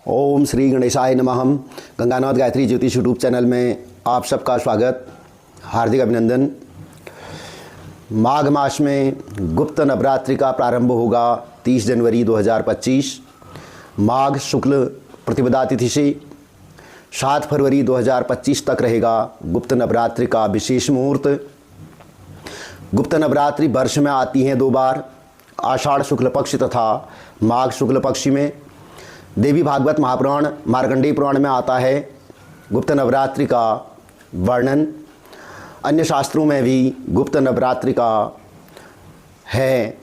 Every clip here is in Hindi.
ओम श्री गणेशाय नमः। गंगानाथ गायत्री ज्योतिष यूट्यूब चैनल में आप सबका स्वागत, हार्दिक अभिनंदन। माघ मास में गुप्त नवरात्रि का प्रारंभ होगा 30 जनवरी 2025। माघ शुक्ल प्रतिपदा तिथि से 7 फरवरी 2025 तक रहेगा गुप्त नवरात्रि का विशेष मुहूर्त। गुप्त नवरात्रि वर्ष में आती हैं 2 बार, आषाढ़ शुक्ल पक्ष तथा माघ शुक्ल पक्ष में। देवी भागवत महापुराण मार्कंडेय पुराण में आता है गुप्त नवरात्रि का वर्णन। अन्य शास्त्रों में भी गुप्त नवरात्रि का है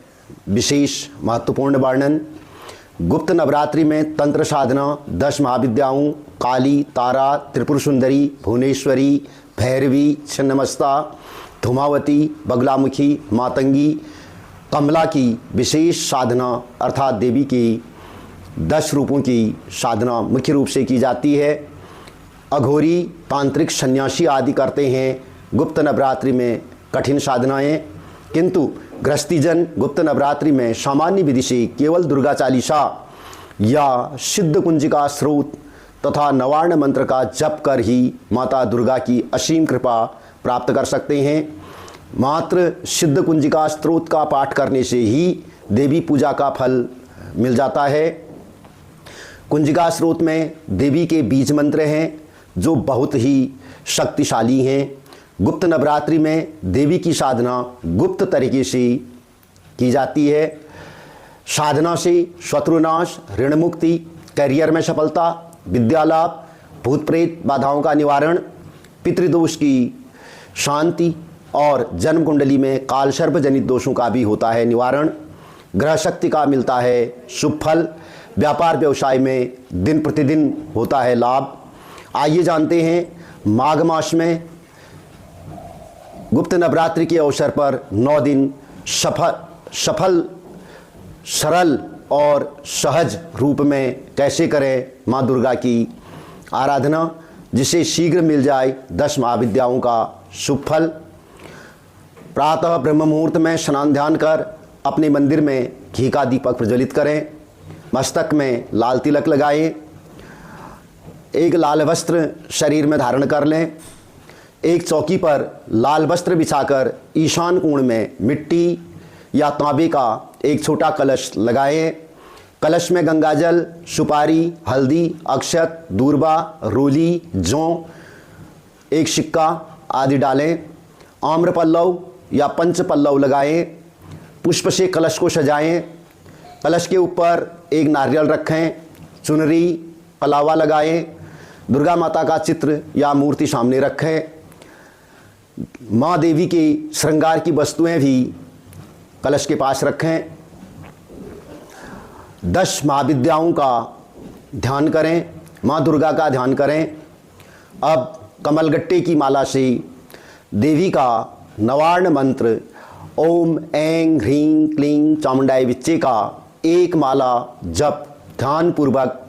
विशेष महत्वपूर्ण वर्णन। गुप्त नवरात्रि में तंत्र साधना 10 महाविद्याओं काली, तारा, त्रिपुर सुंदरी, भुवनेश्वरी, भैरवी, छिन्नमस्ता, धूमावती, बगलामुखी, मातंगी, कमला की विशेष साधना अर्थात देवी की 10 रूपों की साधना मुख्य रूप से की जाती है। अघोरी, तांत्रिक, सन्यासी आदि करते हैं गुप्त नवरात्रि में कठिन साधनाएं, किंतु गृहस्थीजन गुप्त नवरात्रि में सामान्य विधि से केवल दुर्गा चालीसा या सिद्ध कुंजिका स्रोत तथा नवार्ण मंत्र का जप कर ही माता दुर्गा की असीम कृपा प्राप्त कर सकते हैं। मात्र सिद्ध कुंजिका स्रोत का पाठ करने से ही देवी पूजा का फल मिल जाता है। कुंजिका स्रोत में देवी के बीज मंत्र हैं जो बहुत ही शक्तिशाली हैं। गुप्त नवरात्रि में देवी की साधना गुप्त तरीके से की जाती है। साधना से शत्रुनाश, ऋण मुक्ति, करियर में सफलता, विद्या लाभ, भूत प्रेत बाधाओं का निवारण, पितृदोष की शांति और जन्म कुंडली में काल सर्प जनित दोषों का भी होता है निवारण। ग्रह शक्ति का मिलता है शुभ फल। व्यापार व्यवसाय में दिन प्रतिदिन होता है लाभ। आइए जानते हैं माघ मास में गुप्त नवरात्रि के अवसर पर 9 दिन सफल, सरल और सहज रूप में कैसे करें माँ दुर्गा की आराधना, जिसे शीघ्र मिल जाए 10 महाविद्याओं का शुभ फल। प्रातः ब्रह्म मुहूर्त में स्नान ध्यान कर अपने मंदिर में घी का दीपक प्रज्वलित करें। मस्तक में लाल तिलक लगाएं। एक लाल वस्त्र शरीर में धारण कर लें। एक चौकी पर लाल वस्त्र बिछाकर ईशान कोण में मिट्टी या तांबे का एक छोटा कलश लगाएं। कलश में गंगाजल, सुपारी, हल्दी, अक्षत, दूर्बा, रोली, जौ, एक सिक्का आदि डालें। आम्र पल्लव या पंच पल्लव लगाएं। पुष्प से कलश को सजाएं। कलश के ऊपर एक नारियल रखें। चुनरी, कलावा लगाएं। दुर्गा माता का चित्र या मूर्ति सामने रखें। माँ देवी के श्रृंगार की वस्तुएं भी कलश के पास रखें। 10 महाविद्याओं का ध्यान करें, माँ दुर्गा का ध्यान करें। अब कमलगट्टे की माला से देवी का नवार्ण मंत्र ओम ऐं ह्रीं क्लीं चामुंडाय विच्चे का एक माला जप ध्यानपूर्वक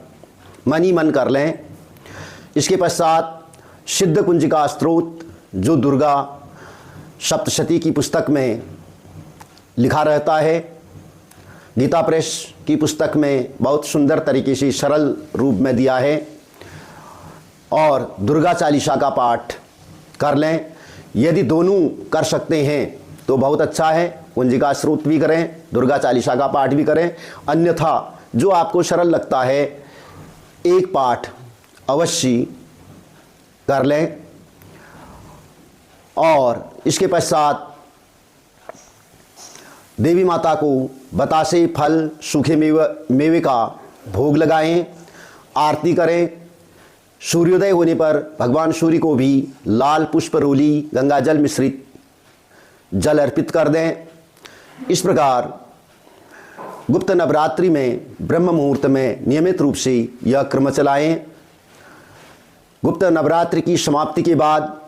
मन ही मन कर लें। इसके पश्चात सिद्ध कुंजिका स्त्रोत जो दुर्गा सप्तशती की पुस्तक में लिखा रहता है, गीता प्रेस की पुस्तक में बहुत सुंदर तरीके से सरल रूप में दिया है, और दुर्गा चालीसा का पाठ कर लें। यदि दोनों कर सकते हैं तो बहुत अच्छा है। कुंजिका स्रोत भी करें, दुर्गा चालीसा का पाठ भी करें। अन्यथा जो आपको सरल लगता है एक पाठ अवश्य कर लें। और इसके पश्चात देवी माता को बतासे, फल, सूखे मेवे का भोग लगाएं, आरती करें। सूर्योदय होने पर भगवान सूर्य को भी लाल पुष्प, रोली, गंगा जल मिश्रित जल अर्पित कर दें। इस प्रकार गुप्त नवरात्रि में ब्रह्म मुहूर्त में नियमित रूप से यह क्रम चलाएं। गुप्त नवरात्रि की समाप्ति के बाद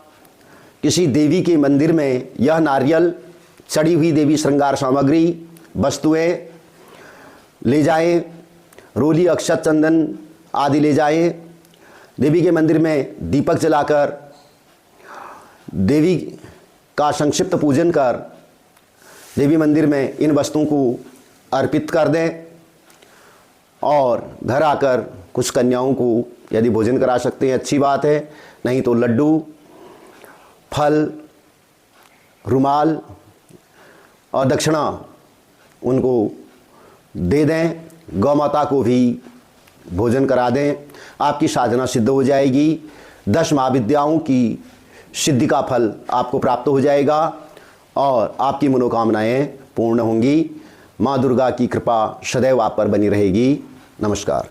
किसी देवी के मंदिर में यह नारियल, चढ़ी हुई देवी श्रृंगार सामग्री, वस्तुएं ले जाएं। रोली, अक्षत, चंदन आदि ले जाएं। देवी के मंदिर में दीपक जलाकर देवी का संक्षिप्त पूजन कर देवी मंदिर में इन वस्तुओं को अर्पित कर दें और घर आकर कुछ कन्याओं को यदि भोजन करा सकते हैं अच्छी बात है, नहीं तो लड्डू, फल, रुमाल और दक्षिणा उनको दे दें। गौ माता को भी भोजन करा दें, आपकी साधना सिद्ध हो जाएगी। 10 महाविद्याओं की सिद्धि का फल आपको प्राप्त हो जाएगा और आपकी मनोकामनाएं पूर्ण होंगी। माँ दुर्गा की कृपा सदैव आप पर बनी रहेगी। नमस्कार।